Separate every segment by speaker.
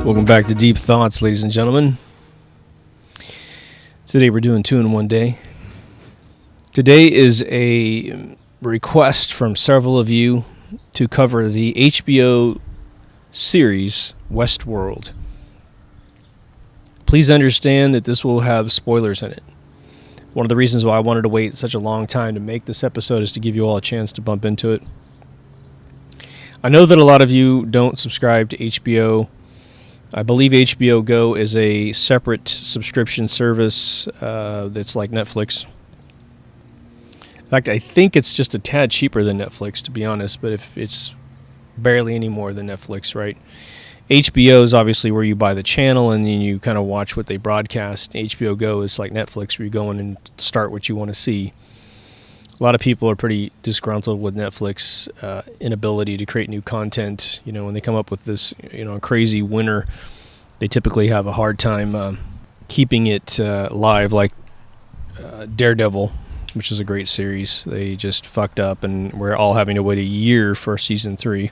Speaker 1: Welcome back to Deep Thoughts, ladies and gentlemen. Today we're doing 2 in 1 day. Today is a request from several of you to cover the HBO series Westworld. Please understand that this will have spoilers in it. One of the reasons why I wanted to wait such a long time to make this episode is to give you all a chance to bump into it. I know that a lot of you don't subscribe to HBO. I believe HBO Go is a separate subscription service that's like Netflix. In fact, I think it's just a tad cheaper than Netflix, to be honest, but if it's barely any more than Netflix, right? HBO is obviously where you buy the channel and then you kind of watch what they broadcast. HBO Go is like Netflix, where you go in and start what you want to see. A lot of people are pretty disgruntled with Netflix inability to create new content. You know, when they come up with this, crazy winner, they typically have a hard time keeping it live, like Daredevil, which is a great series. They just fucked up, and we're all having to wait a year for season 3,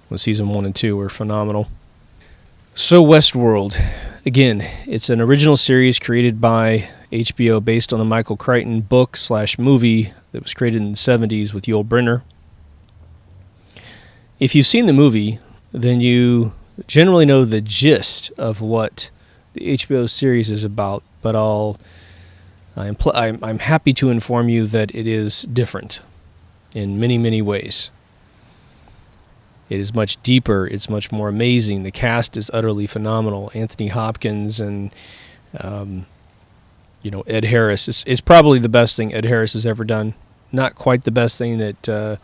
Speaker 1: when season 1 and 2 were phenomenal. So Westworld, again, it's an original series created by HBO based on the Michael Crichton book/movie that was created in the 70s with Yul Brynner. If you've seen the movie, then you generally know the gist of what the HBO series is about, but I'm happy to inform you that it is different in many, many ways. It is much deeper. It's much more amazing. The cast is utterly phenomenal. Anthony Hopkins and Ed Harris is probably the best thing Ed Harris has ever done. Not quite the best thing that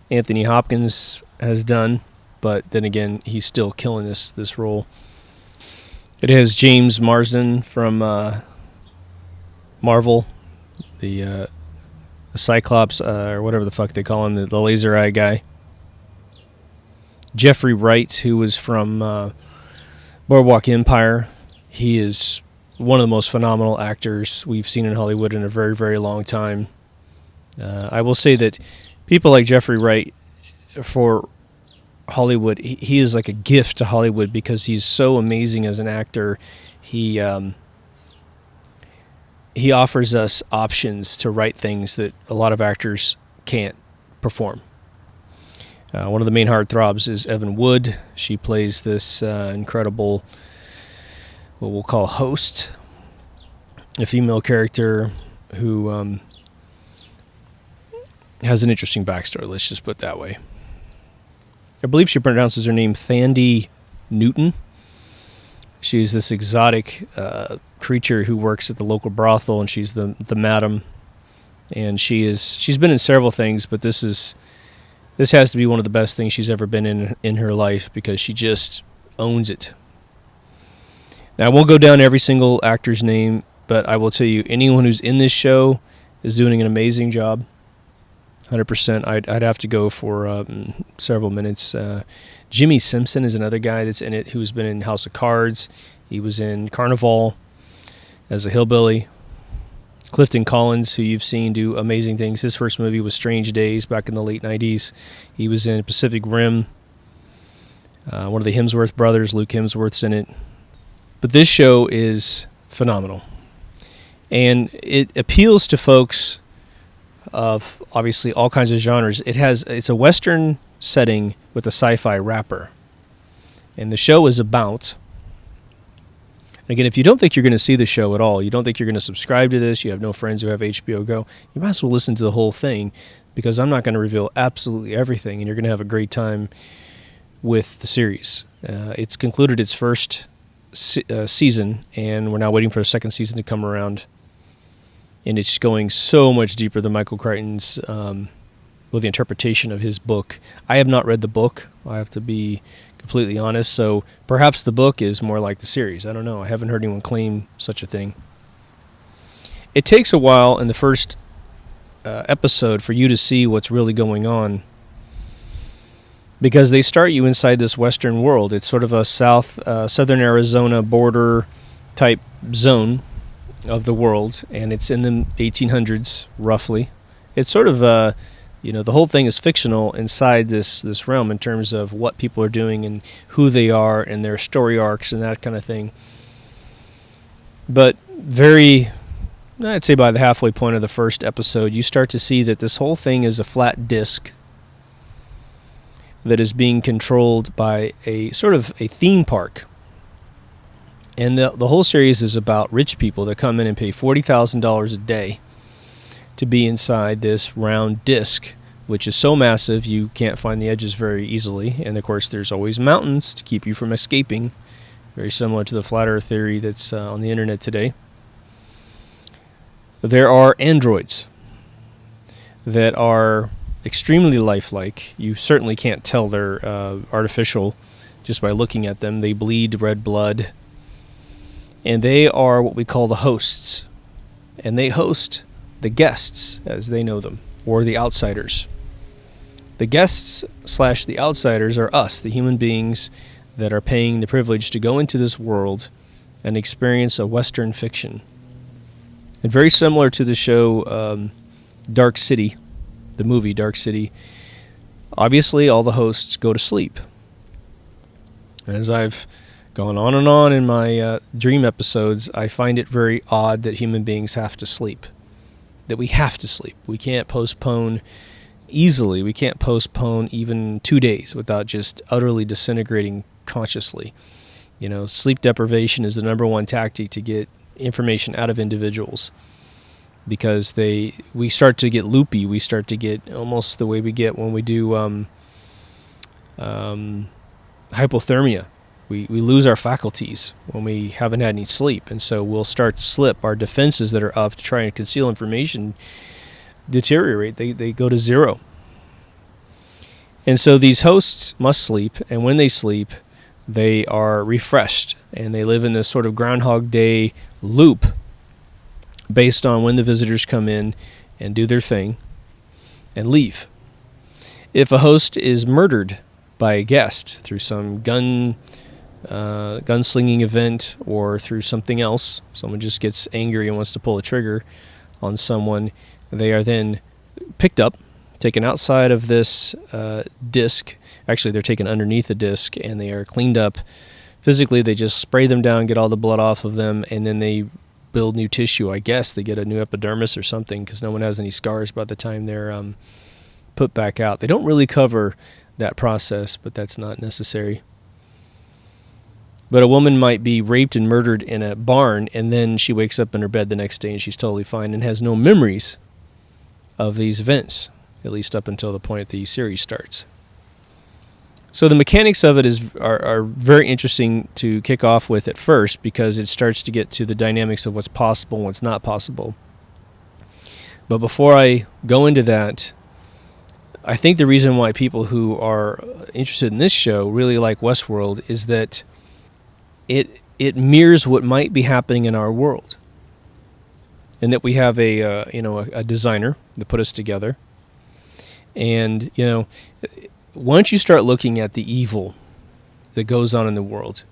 Speaker 1: Anthony Hopkins has done, but then again, he's still killing this role. It has James Marsden from Marvel, the Cyclops, or whatever the fuck they call him, the laser eye guy. Jeffrey Wright, who was from Boardwalk Empire. He is one of the most phenomenal actors we've seen in Hollywood in a very, very long time. I will say that people like Jeffrey Wright for Hollywood, he is like a gift to Hollywood because he's so amazing as an actor. He offers us options to write things that a lot of actors can't perform. One of the main heartthrobs is Evan Wood. She plays this incredible, what we'll call host, a female character who has an interesting backstory, let's just put it that way. I believe she pronounces her name Thandie Newton. She's this exotic creature who works at the local brothel, and she's the madam. And she's been in several things, but this has to be one of the best things she's ever been in her life, because she just owns it. Now, I won't go down every single actor's name, but I will tell you, anyone who's in this show is doing an amazing job. 100%. I'd have to go for several minutes. Jimmy Simpson is another guy that's in it who's been in House of Cards. He was in Carnival as a hillbilly. Clifton Collins, who you've seen do amazing things. His first movie was Strange Days back in the late 90s. He was in Pacific Rim. One of the Hemsworth brothers, Luke Hemsworth's in it. But this show is phenomenal. And it appeals to folks of obviously all kinds of genres. It's a Western setting with a sci-fi wrapper. And the show is about... Again, if you don't think you're going to see the show at all, you don't think you're going to subscribe to this, you have no friends who have HBO Go, you might as well listen to the whole thing, because I'm not going to reveal absolutely everything, and you're going to have a great time with the series. It's concluded its first season, and we're now waiting for the second season to come around. And it's going so much deeper than Michael Crichton's the interpretation of his book. I have not read the book. I have to be completely honest. So perhaps the book is more like the series. I don't know. I haven't heard anyone claim such a thing. It takes a while in the first episode for you to see what's really going on, because they start you inside this Western world. It's sort of a southern Arizona border type zone of the world, and it's in the 1800s roughly. It's sort of the whole thing is fictional inside this realm in terms of what people are doing and who they are and their story arcs and that kind of thing. But I'd say by the halfway point of the first episode, you start to see that this whole thing is a flat disc that is being controlled by a sort of a theme park. And the whole series is about rich people that come in and pay $40,000 a day to be inside this round disc, which is so massive you can't find the edges very easily. And of course, there's always mountains to keep you from escaping, very similar to the flat earth theory that's on the internet today. There are androids that are extremely lifelike. You certainly can't tell they're artificial just by looking at them. They bleed red blood. And they are what we call the hosts. And they host the guests, as they know them, or the outsiders. The guests / the outsiders are us, the human beings that are paying the privilege to go into this world and experience a Western fiction. And very similar to the show Dark City, the movie Dark City, obviously all the hosts go to sleep. And as I've gone on and on in my dream episodes, I find it very odd that human beings have to sleep. That we have to sleep. We can't postpone easily. We can't postpone even 2 days without just utterly disintegrating consciously. Sleep deprivation is the number one tactic to get information out of individuals, because we start to get loopy. We start to get almost the way we get when we do hypothermia. We lose our faculties when we haven't had any sleep, and so we'll start to slip. Our defenses that are up to try and conceal information deteriorate. They go to zero. And so these hosts must sleep, and when they sleep, they are refreshed, and they live in this sort of Groundhog Day loop based on when the visitors come in and do their thing and leave. If a host is murdered by a guest through some gunslinging event or through something else, someone just gets angry and wants to pull a trigger on someone, they are then picked up, taken outside of this disc. Actually, they're taken underneath the disc, and they are cleaned up physically. They just spray them down, get all the blood off of them, and then they build new tissue. I guess they get a new epidermis or something, because no one has any scars by the time they're put back out. They don't really cover that process, but that's not necessary. But a woman might be raped and murdered in a barn, and then she wakes up in her bed the next day and she's totally fine and has no memories of these events, at least up until the point the series starts. So the mechanics of it are very interesting to kick off with at first, because it starts to get to the dynamics of what's possible and what's not possible. But before I go into that, I think the reason why people who are interested in this show really like Westworld is that it mirrors what might be happening in our world, and that we have a designer that put us together. And once you start looking at the evil that goes on in the world,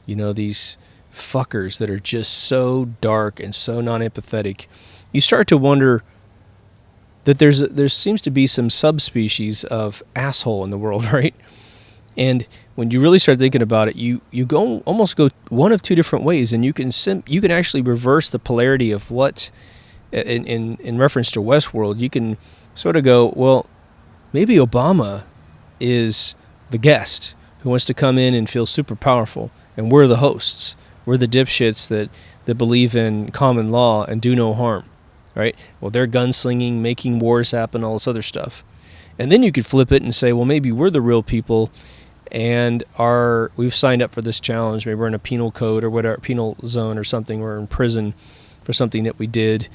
Speaker 1: these fuckers that are just so dark and so non-empathetic, you start to wonder that there seems to be some subspecies of asshole in the world, right? And when you really start thinking about it, you almost go one of two different ways, and you can actually reverse the polarity of what, in reference to Westworld, you can sort of go, well, maybe Obama is the guest who wants to come in and feel super powerful, and we're the hosts. We're the dipshits that believe in common law and do no harm, right? Well, they're gunslinging, making wars happen, all this other stuff. And then you could flip it and say, well, maybe we're the real people, and we've signed up for this challenge. Maybe we're in a penal code or whatever, penal zone or something. We're in prison for something that we did,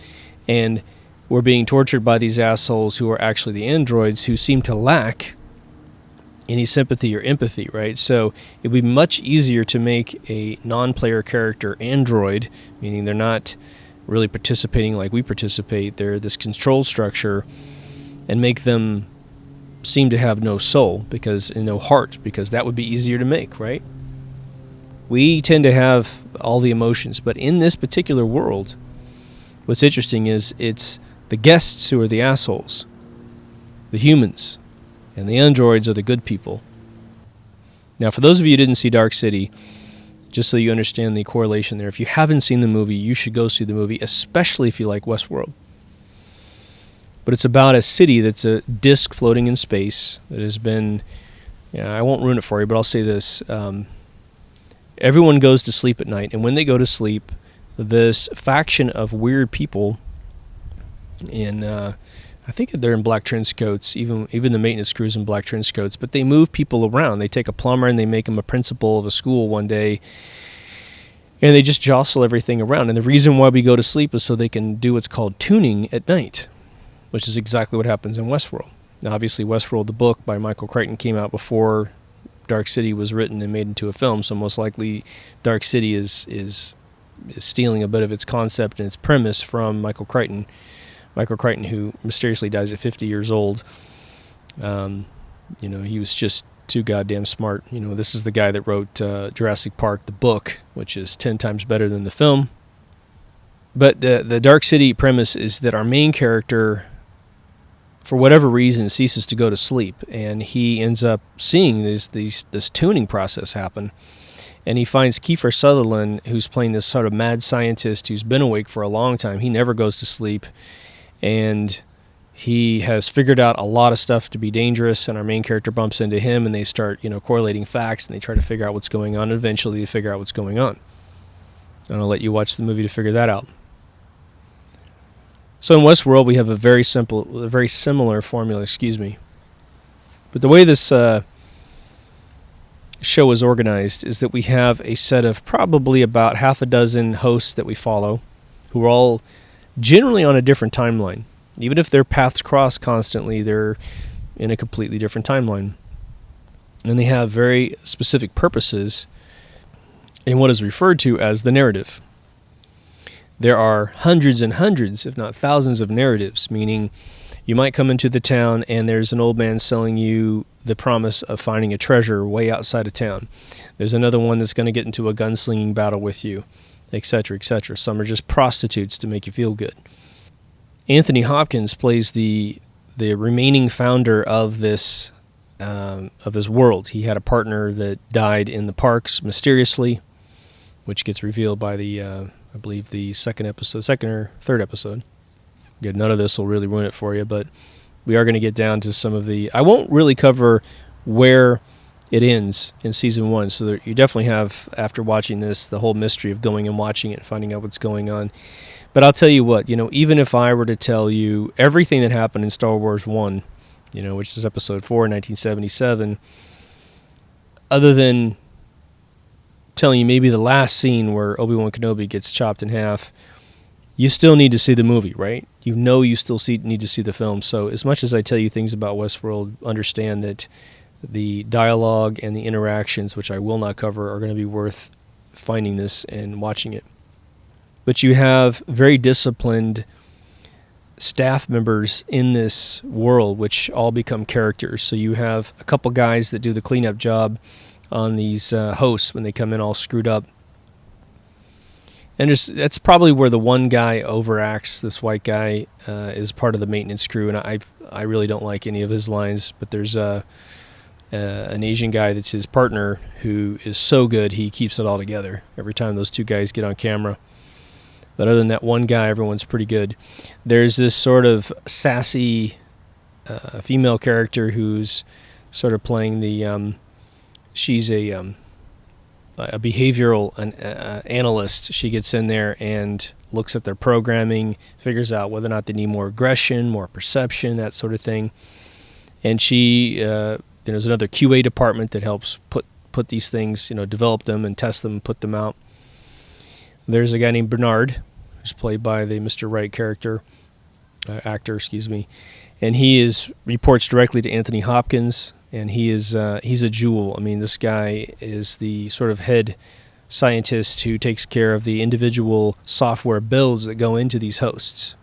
Speaker 1: and we're being tortured by these assholes who are actually the androids, who seem to lack any sympathy or empathy, right? So it would be much easier to make a non-player character android, meaning they're not really participating like we participate. They're this control structure, and make them seem to have no soul, because no heart, because that would be easier to make, right? We tend to have all the emotions, but in this particular world, what's interesting is it's the guests who are the assholes, the humans, and the androids are the good people. Now, for those of you who didn't see Dark City, just so you understand the correlation there, if you haven't seen the movie, you should go see the movie, especially if you like Westworld. But it's about a city that's a disk floating in space that has been, I won't ruin it for you, but I'll say this. Everyone goes to sleep at night, and when they go to sleep, this faction of weird people in, I think they're in black trench coats, even the maintenance crew's in black trench coats, but they move people around. They take a plumber and they make him a principal of a school one day, and they just jostle everything around. And the reason why we go to sleep is so they can do what's called tuning at night, which is exactly what happens in Westworld. Now, obviously, Westworld, the book by Michael Crichton, came out before Dark City was written and made into a film, so most likely Dark City is stealing a bit of its concept and its premise from Michael Crichton. Michael Crichton, who mysteriously dies at 50 years old. He was just too goddamn smart. This is the guy that wrote Jurassic Park, the book, which is 10 times better than the film. But the Dark City premise is that our main character, for whatever reason, ceases to go to sleep, and he ends up seeing this tuning process happen. And he finds Kiefer Sutherland, who's playing this sort of mad scientist who's been awake for a long time. He never goes to sleep. And he has figured out a lot of stuff to be dangerous, and our main character bumps into him, and they start, correlating facts, and they try to figure out what's going on, and eventually they figure out what's going on. And I'll let you watch the movie to figure that out. So in Westworld, we have a very similar formula, But the way this show is organized is that we have a set of probably about half a dozen hosts that we follow, who are all generally on a different timeline. Even if their paths cross constantly, they're in a completely different timeline. And they have very specific purposes in what is referred to as the narrative. There are hundreds and hundreds, if not thousands, of narratives, meaning you might come into the town and there's an old man selling you the promise of finding a treasure way outside of town. There's another one that's going to get into a gunslinging battle with you, etc., etc. Some are just prostitutes to make you feel good. Anthony Hopkins plays the remaining founder of this world. He had a partner that died in the parks mysteriously, which gets revealed by I believe the second or third episode. Good, none of this will really ruin it for you, but we are going to get down to some of the... I won't really cover where it ends in season 1, so that you definitely have, after watching this, the whole mystery of going and watching it and finding out what's going on. But I'll tell you what, even if I were to tell you everything that happened in Star Wars 1, which is episode 4, 1977, other than telling you maybe the last scene where Obi-Wan Kenobi gets chopped in half, you still need to see the movie, right? You still need to see the film. So as much as I tell you things about Westworld, understand that the dialogue and the interactions, which I will not cover, are going to be worth finding this and watching it. But you have very disciplined staff members in this world, which all become characters. So you have a couple guys that do the cleanup job on these hosts when they come in all screwed up. And that's probably where the one guy overacts. This white guy is part of the maintenance crew, and I really don't like any of his lines. But there's an Asian guy that's his partner who is so good he keeps it all together every time those two guys get on camera. But other than that one guy, everyone's pretty good. There's this sort of sassy female character who's sort of playing the... she's a behavioral analyst. She gets in there and looks at their programming, figures out whether or not they need more aggression, more perception, that sort of thing. And there's another QA department that helps put these things, develop them and test them and put them out. There's a guy named Bernard, who's played by the Mr. Right character, actor, excuse me, and reports directly to Anthony Hopkins, and he's a jewel. I mean, this guy is the sort of head scientist who takes care of the individual software builds that go into these hosts.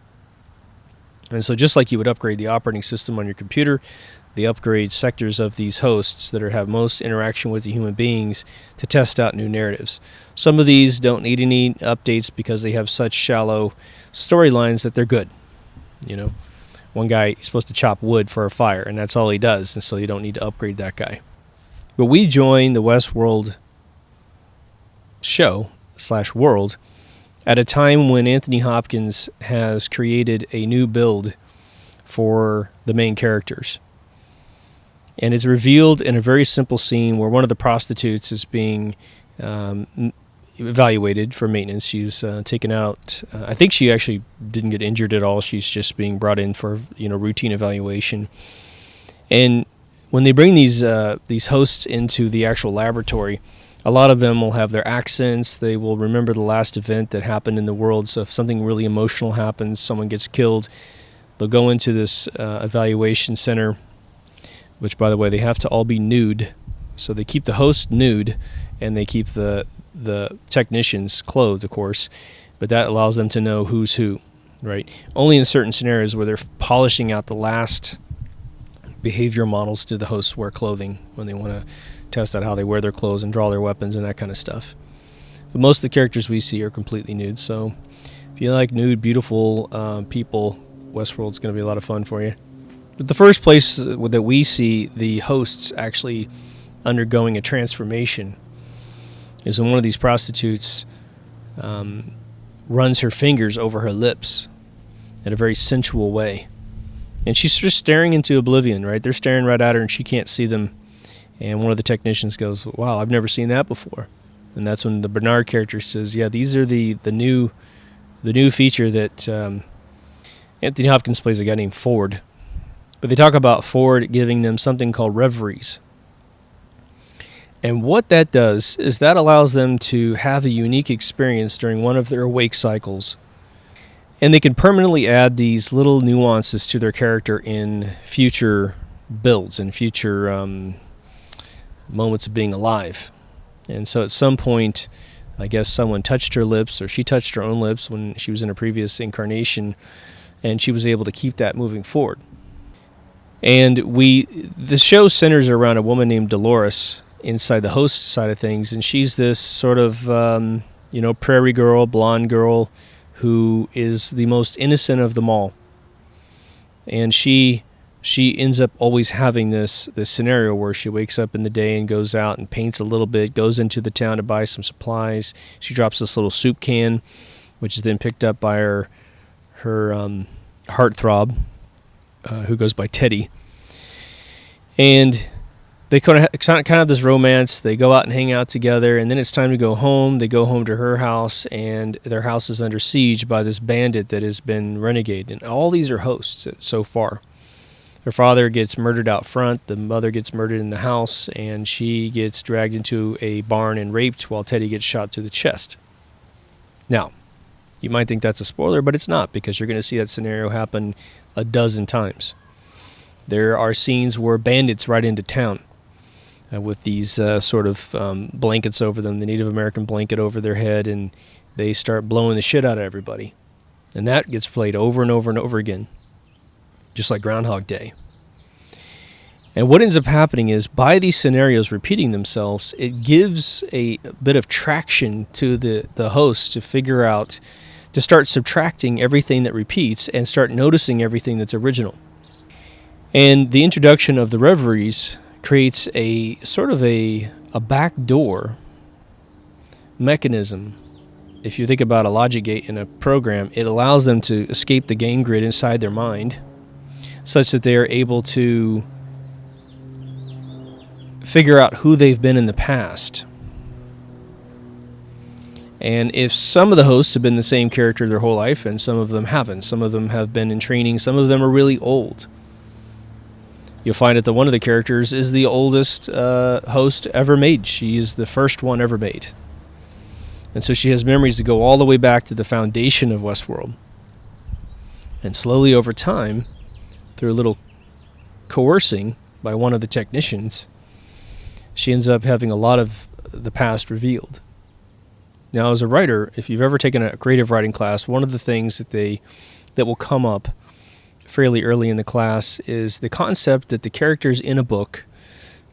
Speaker 1: And so just like you would upgrade the operating system on your computer, they upgrade sectors of these hosts that have most interaction with the human beings to test out new narratives. Some of these don't need any updates because they have such shallow storylines that they're good. You know, one guy is supposed to chop wood for a fire, and that's all he does, and so you don't need to upgrade that guy. But we join the Westworld show/world at a time when Anthony Hopkins has created a new build for the main characters. And it's revealed in a very simple scene where one of the prostitutes is being evaluated for maintenance. She's taken out. I think she actually didn't get injured at all. She's just being brought in for routine evaluation. And when they bring these hosts into the actual laboratory, a lot of them will have their accents. They will remember the last event that happened in the world. So if something really emotional happens, someone gets killed, they'll go into this evaluation center, which, by the way, they have to all be nude. So they keep the host nude, and they keep the technicians clothed, of course. But that allows them to know who's who, right? Only in certain scenarios where they're polishing out the last behavior models do the hosts wear clothing when they want to test out how they wear their clothes and draw their weapons and that kind of stuff. But most of the characters we see are completely nude. So if you like nude, beautiful people, Westworld's going to be a lot of fun for you. But the first place that we see the hosts actually undergoing a transformation is when one of these prostitutes runs her fingers over her lips in a very sensual way. And she's just staring into oblivion, right? They're staring right at her and she can't see them. And one of the technicians goes, "Wow, I've never seen that before." And that's when the Bernard character says, "Yeah, these are the new feature that Anthony Hopkins plays a guy named Ford." But they talk about Ford giving them something called reveries. And what that does is that allows them to have a unique experience during one of their awake cycles. And they can permanently add these little nuances to their character in future builds and future moments of being alive. And so at some point, I guess someone touched her lips, or she touched her own lips when she was in a previous incarnation, and she was able to keep that moving forward. And the show centers around a woman named Dolores inside the host side of things, and she's this sort of prairie girl, blonde girl who is the most innocent of them all. And she ends up always having this scenario where she wakes up in the day and goes out and paints a little bit, goes into the town to buy some supplies. She drops this little soup can, which is then picked up by her heartthrob, who goes by Teddy. And they kind of have this romance. They go out and hang out together, and then it's time to go home. They go home to her house, and their house is under siege by this bandit that has been renegade. And all these are hosts so far. Her father gets murdered out front. The mother gets murdered in the house, and she gets dragged into a barn and raped while Teddy gets shot through the chest. Now, you might think that's a spoiler, but it's not, because you're going to see that scenario happen a dozen times. There are scenes where bandits ride into town with these sort of blankets over them, the Native American blanket over their head, and they start blowing the shit out of everybody. And that gets played over and over and over again, just like Groundhog Day. And what ends up happening is, by these scenarios repeating themselves, it gives a bit of traction to the host to figure out, to start subtracting everything that repeats and start noticing everything that's original. And the introduction of the reveries creates a sort of a backdoor mechanism. If you think about a logic gate in a program, it allows them to escape the game grid inside their mind, such that they are able to figure out who they've been in the past. And if some of the hosts have been the same character their whole life, and some of them haven't, some of them have been in training, some of them are really old, you'll find that one of the characters is the oldest host ever made. She is the first one ever made. And so she has memories that go all the way back to the foundation of Westworld. And slowly over time, through a little coercing by one of the technicians, she ends up having a lot of the past revealed. Now, as a writer, if you've ever taken a creative writing class, one of the things that will come up fairly early in the class is the concept that the characters in a book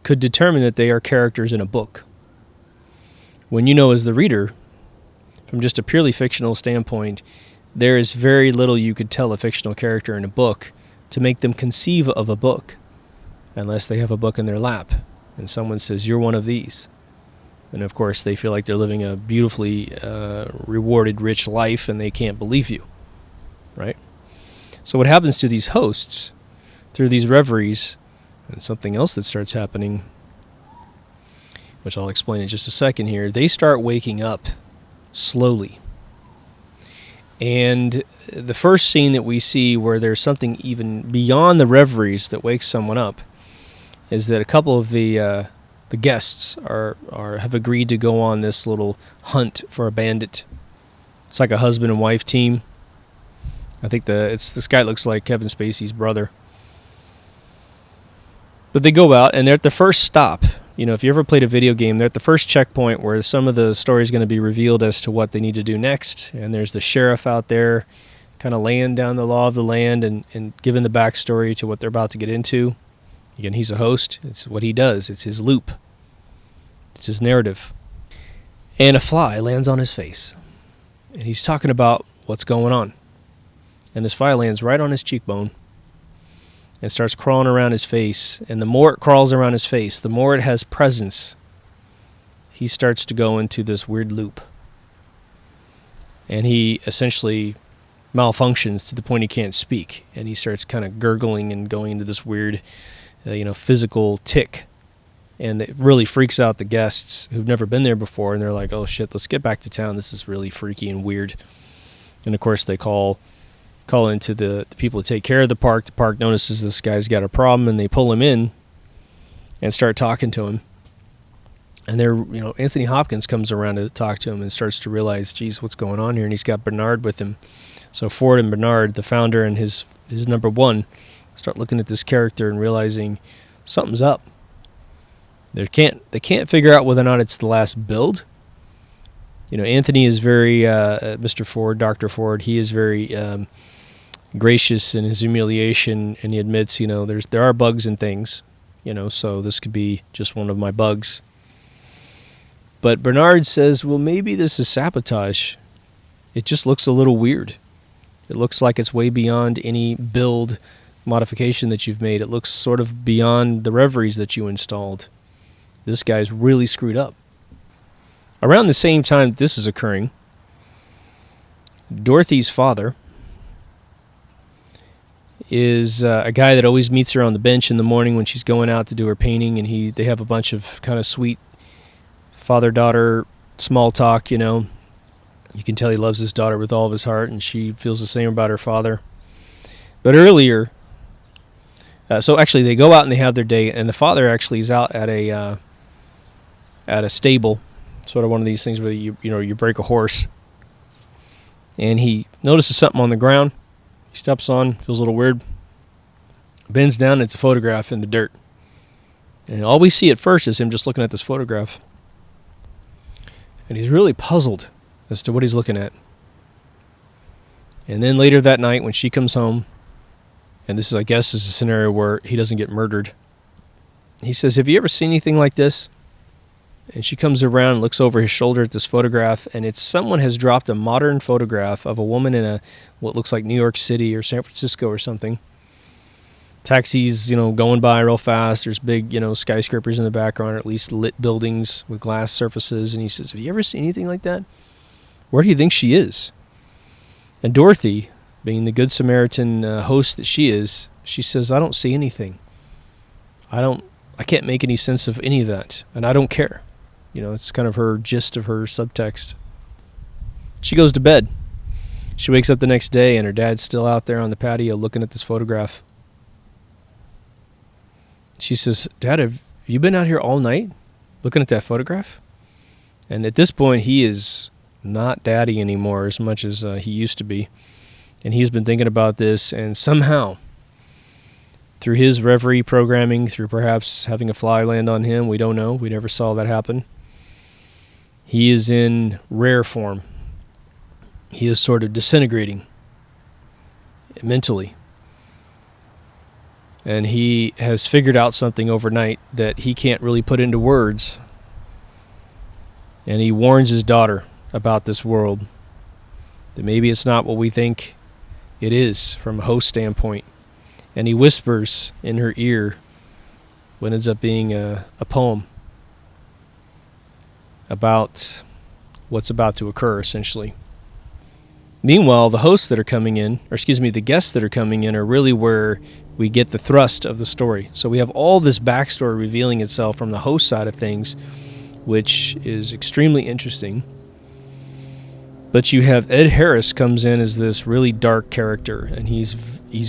Speaker 1: could determine that they are characters in a book. When you know, as the reader, from just a purely fictional standpoint, there is very little you could tell a fictional character in a book to make them conceive of a book, unless they have a book in their lap and someone says, "You're one of these." And of course, they feel like they're living a beautifully rewarded, rich life, and they can't believe you, right? So what happens to these hosts through these reveries, and something else that starts happening, which I'll explain in just a second here, they start waking up slowly. And the first scene that we see where there's something even beyond the reveries that wakes someone up is that a couple of the guests have agreed to go on this little hunt for a bandit. It's like a husband and wife team. I think this guy looks like Kevin Spacey's brother. But they go out, and they're at the first stop. You know, if you ever played a video game, they're at the first checkpoint where some of the story is going to be revealed as to what they need to do next. And there's the sheriff out there kind of laying down the law of the land and giving the backstory to what they're about to get into. Again, he's a host. It's what he does. It's his loop. It's his narrative. And a fly lands on his face. And he's talking about what's going on. And this fly lands right on his cheekbone and starts crawling around his face. And the more it crawls around his face, the more it has presence, he starts to go into this weird loop. And he essentially malfunctions to the point he can't speak. And he starts kind of gurgling and going into this weird, physical tick. And it really freaks out the guests who've never been there before. And they're like, "Oh shit, let's get back to town. This is really freaky and weird." And of course they call into the people who take care of the park. The park notices this guy's got a problem, and they pull him in and start talking to him. And Anthony Hopkins comes around to talk to him and starts to realize, geez, what's going on here? And he's got Bernard with him. So Ford and Bernard, the founder and his number one, start looking at this character and realizing something's up. They can't figure out whether or not it's the last build. Anthony is very Mr. Ford, Dr. Ford. He is very gracious in his humiliation, and he admits, there are bugs and things, so this could be just one of my bugs. But Bernard says, well, maybe this is sabotage. It just looks a little weird. It looks like it's way beyond any build modification that you've made. It looks sort of beyond the reveries that you installed. This guy's really screwed up. Around the same time this is occurring, Dorothy's father is a guy that always meets her on the bench in the morning when she's going out to do her painting, and they have a bunch of kind of sweet father-daughter small talk, You can tell he loves his daughter with all of his heart, and she feels the same about her father. But earlier, so actually they go out and they have their day, and the father actually is out at a stable, sort of one of these things where you break a horse, and he notices something on the ground. He steps on, feels a little weird, bends down, and it's a photograph in the dirt. And all we see at first is him just looking at this photograph. And he's really puzzled as to what he's looking at. And then later that night when she comes home, and this is, I guess, is a scenario where he doesn't get murdered, he says, "Have you ever seen anything like this?" And she comes around and looks over his shoulder at this photograph, and it's someone has dropped a modern photograph of a woman in what looks like New York City or San Francisco or something. Taxis, going by real fast. There's big, skyscrapers in the background, or at least lit buildings with glass surfaces. And he says, "Have you ever seen anything like that? Where do you think she is?" And Dorothy, being the good Samaritan host that she is, she says, "I don't see anything. I can't make any sense of any of that, and I don't care." It's kind of her gist of her subtext. She goes to bed. She wakes up the next day, and her dad's still out there on the patio looking at this photograph. She says, "Dad, have you been out here all night looking at that photograph?" And at this point, he is not daddy anymore as much as he used to be. And he's been thinking about this, and somehow, through his reverie programming, through perhaps having a fly land on him, we don't know, we never saw that happen, he is in rare form. He is sort of disintegrating mentally. And he has figured out something overnight that he can't really put into words. And he warns his daughter about this world, that maybe it's not what we think it is from a host standpoint. And he whispers in her ear what ends up being a poem about what's about to occur, essentially. Meanwhile, the hosts that are coming in, the guests that are coming in, are really where we get the thrust of the story. So we have all this backstory revealing itself from the host side of things, which is extremely interesting. But you have Ed Harris comes in as this really dark character, and he's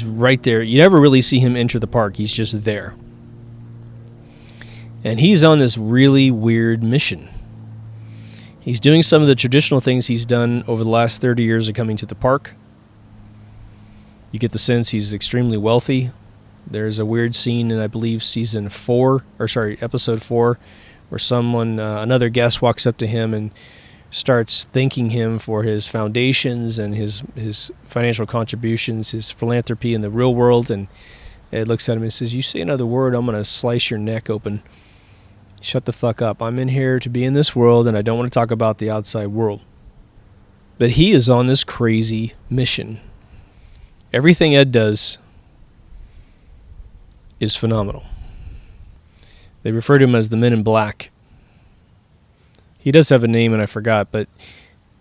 Speaker 1: right there. You never really see him enter the park. He's just there. And he's on this really weird mission. He's doing some of the traditional things he's done over the last 30 years of coming to the park. You get the sense he's extremely wealthy. There's a weird scene in, I believe, episode 4, where another guest walks up to him and starts thanking him for his foundations and his financial contributions, his philanthropy in the real world. And Ed looks at him and says, "You say another word, I'm going to slice your neck open. Shut the fuck up. I'm in here to be in this world, and I don't want to talk about the outside world." But he is on this crazy mission. Everything Ed does is phenomenal. They refer to him as the Men in Black. He does have a name, and I forgot, but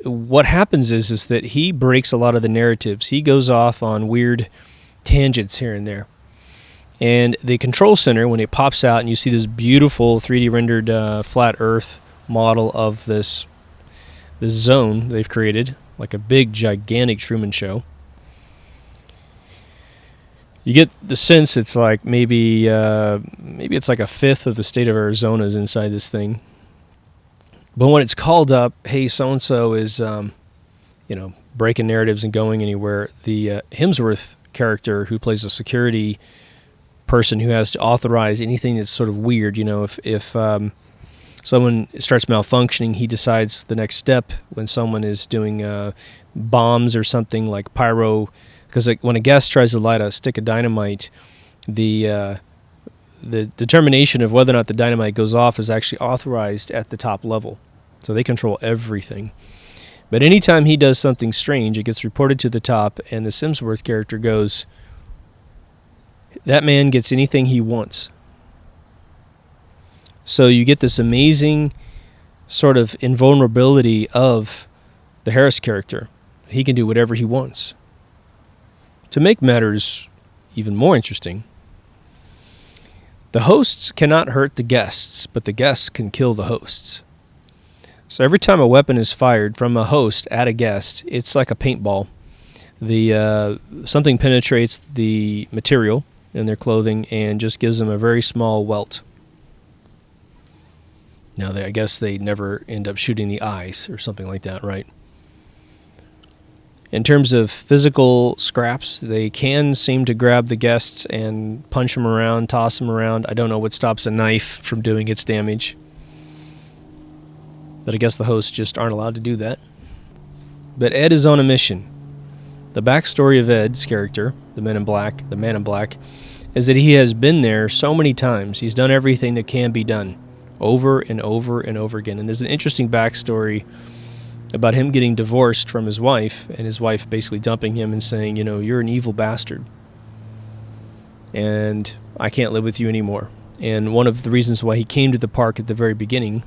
Speaker 1: what happens is that he breaks a lot of the narratives. He goes off on weird tangents here and there. And the control center, when it pops out and you see this beautiful 3D rendered flat Earth model of this zone they've created, like a big, gigantic Truman Show, you get the sense it's like maybe it's like a fifth of the state of Arizona is inside this thing. But when it's called up, hey, so-and-so is, breaking narratives and going anywhere, the Hemsworth character who plays a security person who has to authorize anything that's sort of weird, if someone starts malfunctioning, he decides the next step when someone is doing bombs or something like pyro, because when a guest tries to light a stick of dynamite, the determination of whether or not the dynamite goes off is actually authorized at the top level. So they control everything. But anytime he does something strange, it gets reported to the top, and the Hemsworth character goes, that man gets anything he wants. So you get this amazing sort of invulnerability of the Harris character. He can do whatever he wants. To make matters even more interesting, the hosts cannot hurt the guests, but the guests can kill the hosts. So every time a weapon is fired from a host at a guest, it's like a paintball. Something penetrates the material in their clothing and just gives them a very small welt. Now, I guess they never end up shooting the eyes or something like that, right? In terms of physical scraps, they can seem to grab the guests and punch them around, toss them around. I don't know what stops a knife from doing its damage. But I guess the hosts just aren't allowed to do that. But Ed is on a mission. The backstory of Ed's character, the Man in Black, is that he has been there so many times. He's done everything that can be done over and over and over again. And there's an interesting backstory about him getting divorced from his wife, and his wife basically dumping him and saying, you're an evil bastard, and I can't live with you anymore. And one of the reasons why he came to the park at the very beginning,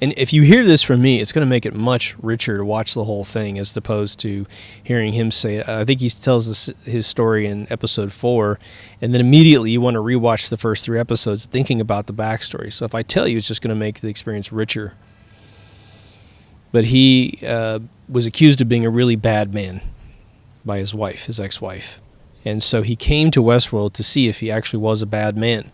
Speaker 1: and if you hear this from me, it's going to make it much richer to watch the whole thing as opposed to hearing him say it. I think he tells his story in episode 4, and then immediately you want to rewatch the first 3 episodes thinking about the backstory. So if I tell you, it's just going to make the experience richer. But he was accused of being a really bad man by his wife, his ex-wife. And so he came to Westworld to see if he actually was a bad man.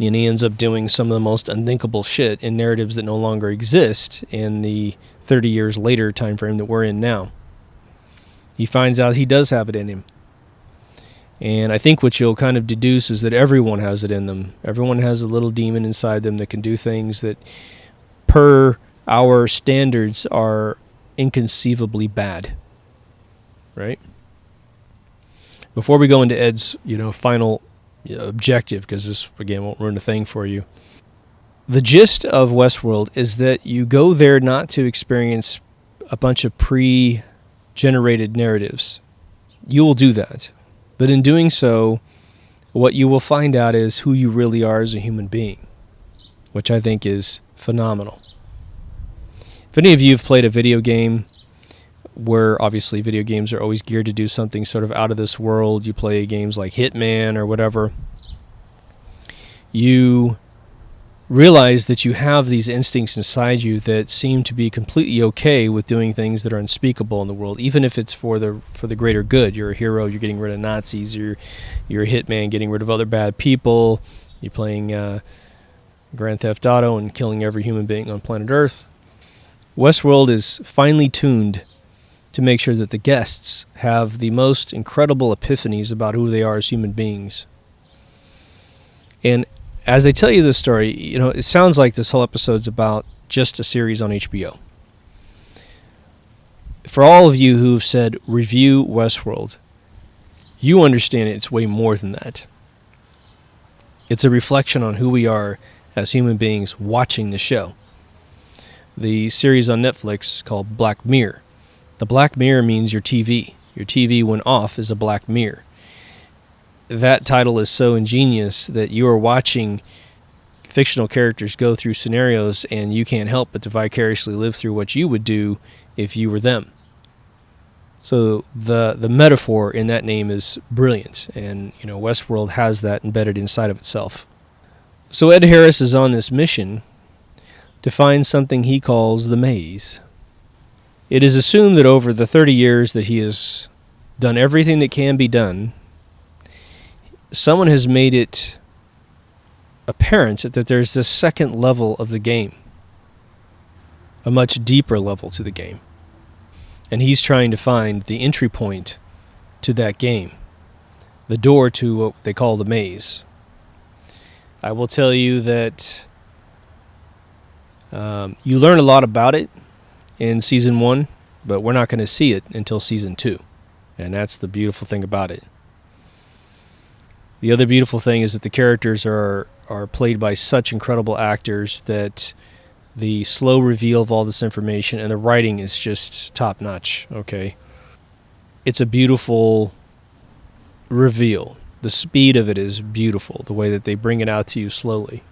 Speaker 1: And he ends up doing some of the most unthinkable shit in narratives that no longer exist in the 30 years later time frame that we're in now. He finds out he does have it in him. And I think what you'll kind of deduce is that everyone has it in them. Everyone has a little demon inside them that can do things that, per our standards, are inconceivably bad. Right? Before we go into Ed's, final objective, because this, again, won't ruin a thing for you. The gist of Westworld is that you go there not to experience a bunch of pre-generated narratives. You will do that. But in doing so, what you will find out is who you really are as a human being, which I think is phenomenal. If any of you have played a video game where obviously video games are always geared to do something sort of out of this world, you play games like Hitman or whatever, you realize that you have these instincts inside you that seem to be completely okay with doing things that are unspeakable in the world, even if it's for the greater good. You're a hero, you're getting rid of Nazis, you're a hitman getting rid of other bad people, you're playing Grand Theft Auto and killing every human being on planet Earth. Westworld is finely tuned to make sure that the guests have the most incredible epiphanies about who they are as human beings. And as I tell you this story, it sounds like this whole episode's about just a series on HBO. For all of you who've said, review Westworld, you understand it's way more than that. It's a reflection on who we are as human beings watching the show. The series on Netflix called Black Mirror. The black mirror means your TV. Your TV, when off, is a black mirror. That title is so ingenious that you are watching fictional characters go through scenarios and you can't help but to vicariously live through what you would do if you were them. So the metaphor in that name is brilliant, and Westworld has that embedded inside of itself. So Ed Harris is on this mission to find something he calls the maze. It is assumed that over the 30 years that he has done everything that can be done, someone has made it apparent that there's this second level of the game, a much deeper level to the game. And he's trying to find the entry point to that game, the door to what they call the maze. I will tell you that you learn a lot about it in Season 1, but we're not going to see it until Season 2. And that's the beautiful thing about it. The other beautiful thing is that the characters are played by such incredible actors that the slow reveal of all this information and the writing is just top-notch, okay? It's a beautiful reveal. The speed of it is beautiful, the way that they bring it out to you slowly.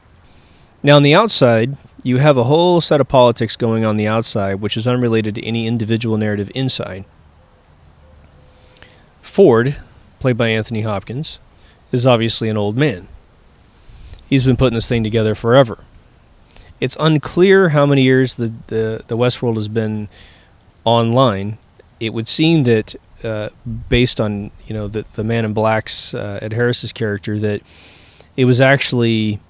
Speaker 1: Now, on the outside, you have a whole set of politics going on the outside, which is unrelated to any individual narrative inside. Ford, played by Anthony Hopkins, is obviously an old man. He's been putting this thing together forever. It's unclear how many years the Westworld has been online. It would seem that, based on the Man in Black's Ed Harris's character, that it was actually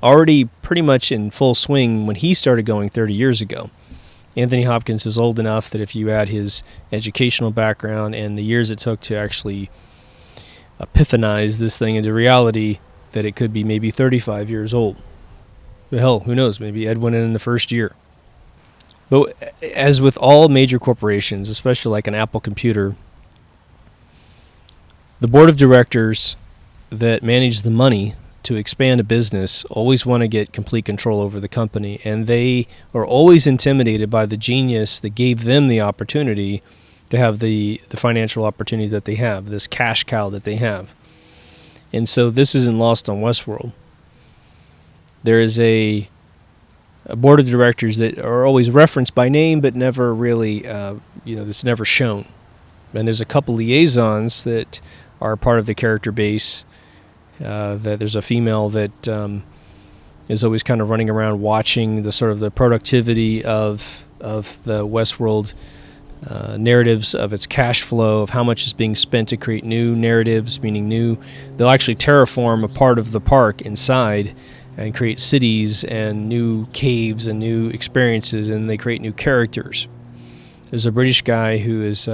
Speaker 1: already pretty much in full swing when he started going 30 years ago. Anthony Hopkins is old enough that if you add his educational background and the years it took to actually epiphanize this thing into reality, that it could be maybe 35 years old. But hell, who knows? Maybe Ed went in the first year. But as with all major corporations, especially like an Apple computer, the board of directors that manage the money to expand a business always want to get complete control over the company, and they are always intimidated by the genius that gave them the opportunity to have the financial opportunity that they have, this cash cow that they have. And so this isn't lost on Westworld. There is a board of directors that are always referenced by name, but never really, that's never shown. And there's a couple liaisons that are part of the character base. That there's a female that is always kind of running around watching the sort of the productivity of the Westworld narratives, of its cash flow, of how much is being spent to create new narratives, meaning they'll actually terraform a part of the park inside and create cities and new caves and new experiences, and they create new characters. There's a British guy who is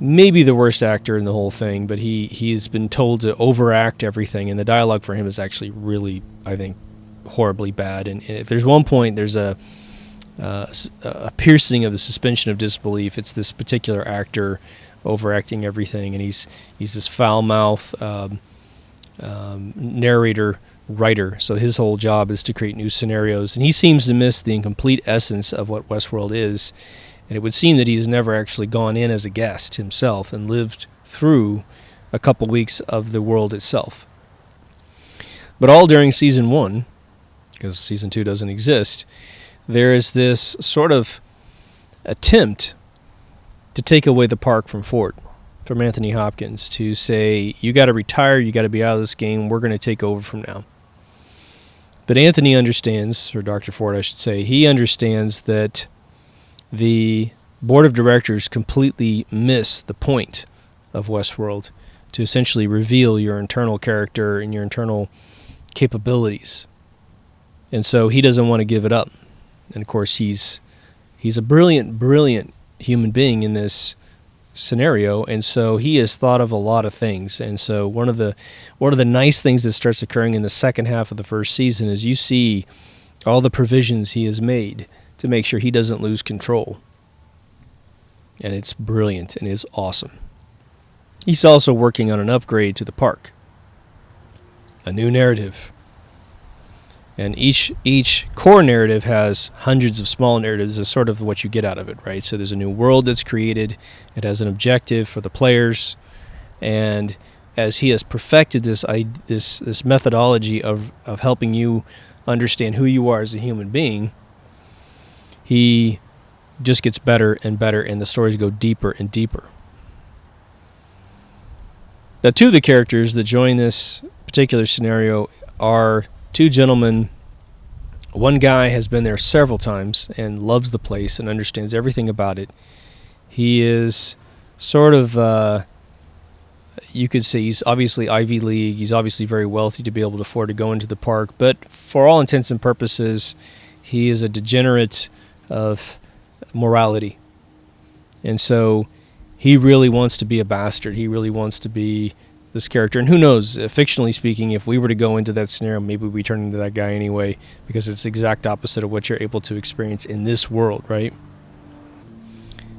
Speaker 1: maybe the worst actor in the whole thing, but he's been told to overact everything, and the dialogue for him is actually really, I think, horribly bad. And if there's one point, there's a piercing of the suspension of disbelief. It's this particular actor overacting everything, and he's this foul-mouthed narrator writer. So his whole job is to create new scenarios, and he seems to miss the incomplete essence of what Westworld is. And it would seem that he's never actually gone in as a guest himself and lived through a couple weeks of the world itself. But all during season 1, because season 2 doesn't exist, there is this sort of attempt to take away the park from Ford, from Anthony Hopkins, to say, you got to retire, you got to be out of this game, we're going to take over from now. But Anthony understands, or Dr. Ford I should say, he understands that the board of directors completely miss the point of Westworld, to essentially reveal your internal character and your internal capabilities. And so he doesn't want to give it up. And of course he's a brilliant human being in this scenario, and so he has thought of a lot of things. And so one of the nice things that starts occurring in the second half of the first season is you see all the provisions he has made to make sure he doesn't lose control. And it's brilliant and is awesome. He's also working on an upgrade to the park, a new narrative. And each core narrative has hundreds of small narratives as sort of what you get out of it, right? So there's a new world that's created. It has an objective for the players. And as he has perfected this methodology of helping you understand who you are as a human being, he just gets better and better, and the stories go deeper and deeper. Now, two of the characters that join this particular scenario are two gentlemen. One guy has been there several times and loves the place and understands everything about it. He is sort of, you could say he's obviously Ivy League. He's obviously very wealthy to be able to afford to go into the park. But for all intents and purposes, he is a degenerate of morality. And so he really wants to be a bastard. He really wants to be this character. And who knows, fictionally speaking, if we were to go into that scenario, maybe we turn into that guy anyway, because it's the exact opposite of what you're able to experience in this world, right?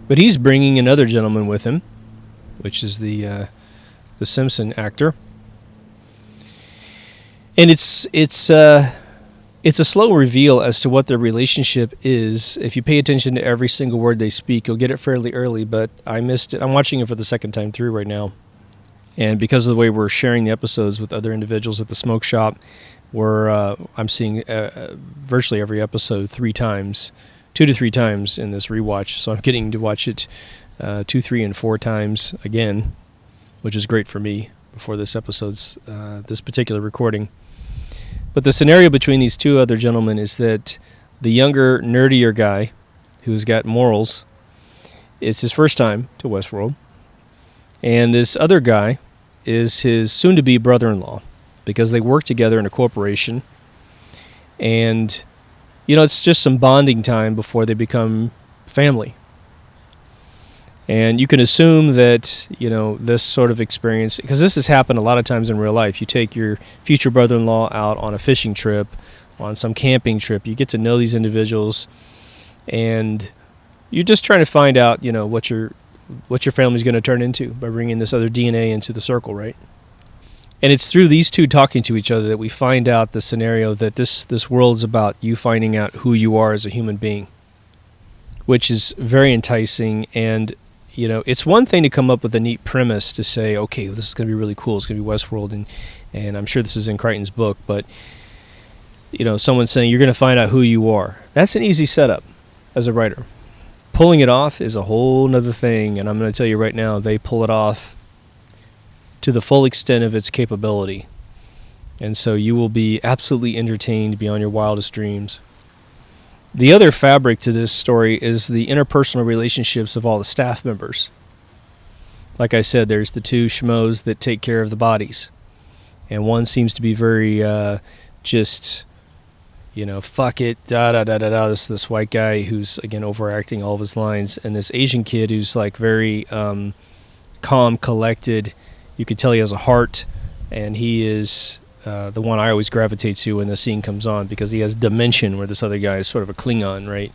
Speaker 1: But he's bringing another gentleman with him, which is the Simpson actor. And it's a slow reveal as to what their relationship is. If you pay attention to every single word they speak, you'll get it fairly early, but I missed it. I'm watching it for the second time through right now. And because of the way we're sharing the episodes with other individuals at the smoke shop, I'm seeing virtually every episode 2 to 3 times in this rewatch. So I'm getting to watch it 2, 3, and 4 times again, which is great for me before this episode's this particular recording. But the scenario between these two other gentlemen is that the younger, nerdier guy, who's got morals, it's his first time to Westworld. And this other guy is his soon-to-be brother-in-law, because they work together in a corporation. And, it's just some bonding time before they become family. And you can assume that, this sort of experience, because this has happened a lot of times in real life. You take your future brother-in-law out on a fishing trip, on some camping trip. You get to know these individuals, and you're just trying to find out, what your family's going to turn into by bringing this other DNA into the circle, right? And it's through these two talking to each other that we find out the scenario that this world's about you finding out who you are as a human being, which is very enticing. And it's one thing to come up with a neat premise to say, okay, this is going to be really cool. It's going to be Westworld, and I'm sure this is in Crichton's book, but someone saying you're going to find out who you are. That's an easy setup as a writer. Pulling it off is a whole nother thing, and I'm going to tell you right now, they pull it off to the full extent of its capability. And so you will be absolutely entertained beyond your wildest dreams. The other fabric to this story is the interpersonal relationships of all the staff members. Like I said, there's the two schmoes that take care of the bodies. And one seems to be very fuck it, da-da-da-da-da, this white guy who's, again, overacting all of his lines. And this Asian kid who's, like, very calm, collected. You could tell he has a heart, and he is the one I always gravitate to when the scene comes on, because he has dimension where this other guy is sort of a Klingon, right?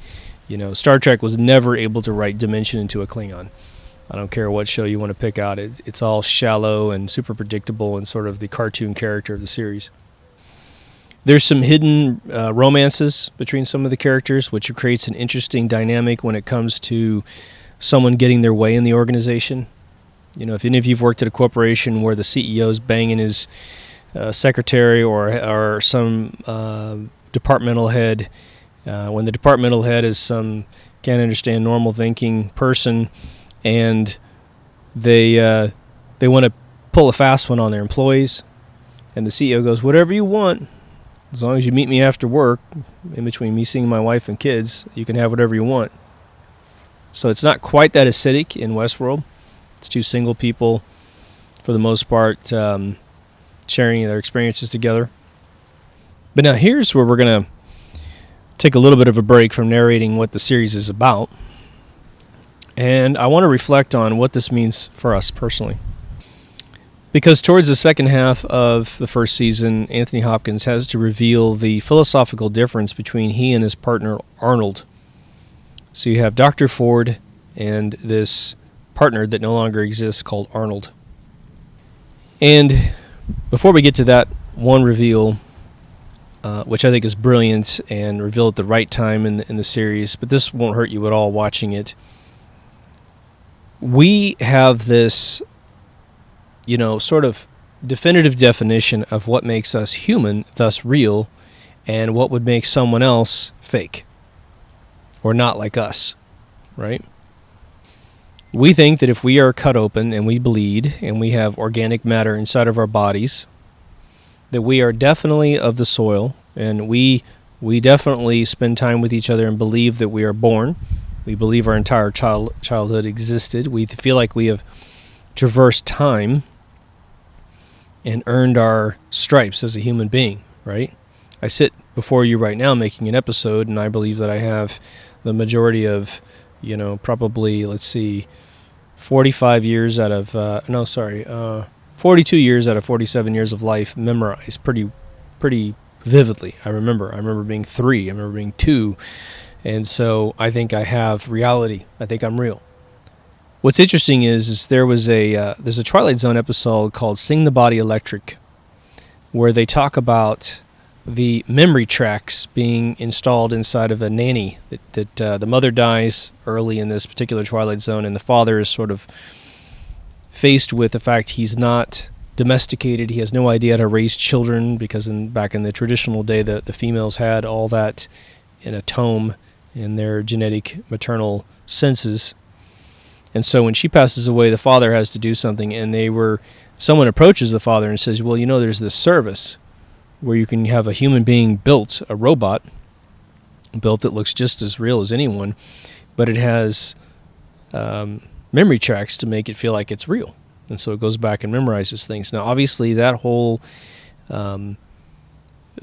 Speaker 1: Star Trek was never able to write dimension into a Klingon. I don't care what show you want to pick out. It's all shallow and super predictable and sort of the cartoon character of the series. There's some hidden romances between some of the characters, which creates an interesting dynamic when it comes to someone getting their way in the organization. If any of you've worked at a corporation where the CEO's banging his secretary or some departmental head, when the departmental head is some can't understand normal thinking person, and they want to pull a fast one on their employees, and the CEO goes, "Whatever you want, as long as you meet me after work, in between me seeing my wife and kids, you can have whatever you want." So it's not quite that acidic in Westworld. It's two single people, for the most part, sharing their experiences together. But now here's where we're going to take a little bit of a break from narrating what the series is about. And I want to reflect on what this means for us personally. Because towards the second half of the first season, Anthony Hopkins has to reveal the philosophical difference between he and his partner Arnold. So you have Dr. Ford and this partner that no longer exists called Arnold. And before we get to that one reveal, which I think is brilliant and revealed at the right time in the series, but this won't hurt you at all watching it. We have this, sort of definitive definition of what makes us human, thus real, and what would make someone else fake or not like us, right? We think that if we are cut open and we bleed and we have organic matter inside of our bodies, that we are definitely of the soil, and we definitely spend time with each other and believe that we are born. We believe our entire childhood existed. We feel like we have traversed time and earned our stripes as a human being, right? I sit before you right now making an episode, and I believe that I have the majority of, probably, 45 years out of, 42 years out of 47 years of life memorized pretty vividly. I remember being 3, I remember being 2, and so I think I have reality. I think I'm real. What's interesting is there's a Twilight Zone episode called Sing the Body Electric, where they talk about the memory tracks being installed inside of a nanny, that the mother dies early in this particular Twilight Zone, and the father is sort of faced with the fact he's not domesticated. He has no idea how to raise children, because back in the traditional day, the females had all that in a tome in their genetic maternal senses. And so when she passes away, the father has to do something, and someone approaches the father and says, well, there's this service where you can have a human being built, a robot built that looks just as real as anyone, but it has memory tracks to make it feel like it's real. And so it goes back and memorizes things. Now, obviously, that whole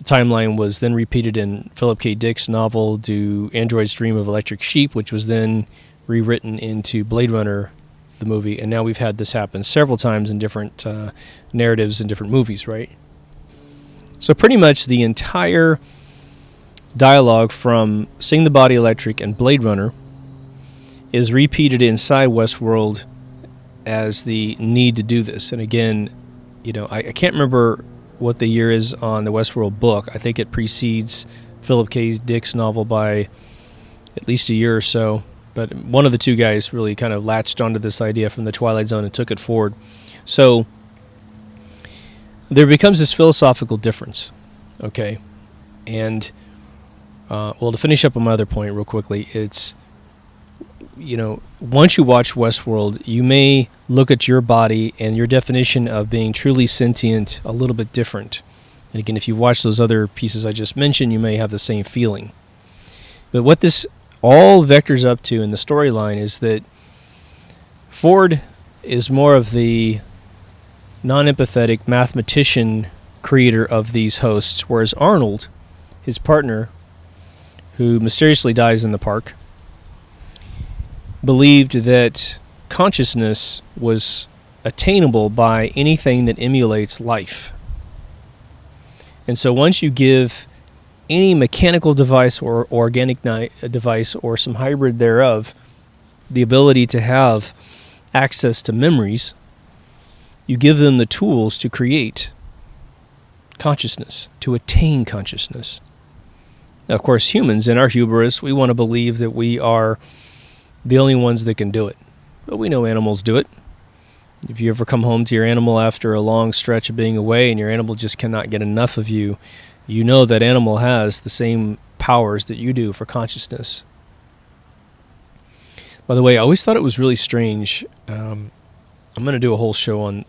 Speaker 1: timeline was then repeated in Philip K. Dick's novel, Do Androids Dream of Electric Sheep, which was then rewritten into Blade Runner, the movie. And now we've had this happen several times in different narratives in different movies, right? So pretty much the entire dialogue from Sing the Body Electric and Blade Runner is repeated inside Westworld as the need to do this. And again, I can't remember what the year is on the Westworld book. I think it precedes Philip K. Dick's novel by at least a year or so. But one of the two guys really kind of latched onto this idea from the Twilight Zone and took it forward. So there becomes this philosophical difference, okay? And, to finish up on my other point real quickly, it's, once you watch Westworld, you may look at your body and your definition of being truly sentient a little bit different. And again, if you watch those other pieces I just mentioned, you may have the same feeling. But what this all vectors up to in the storyline is that Ford is more of the non-empathetic mathematician creator of these hosts, whereas Arnold, his partner, who mysteriously dies in the park, believed that consciousness was attainable by anything that emulates life. And so once you give any mechanical device or organic device or some hybrid thereof the ability to have access to memories, you give them the tools to create consciousness, to attain consciousness. Now, of course, humans, in our hubris, we want to believe that we are the only ones that can do it. But we know animals do it. If you ever come home to your animal after a long stretch of being away and your animal just cannot get enough of you, you know that animal has the same powers that you do for consciousness. By the way, I always thought it was really strange. I'm going to do a whole show on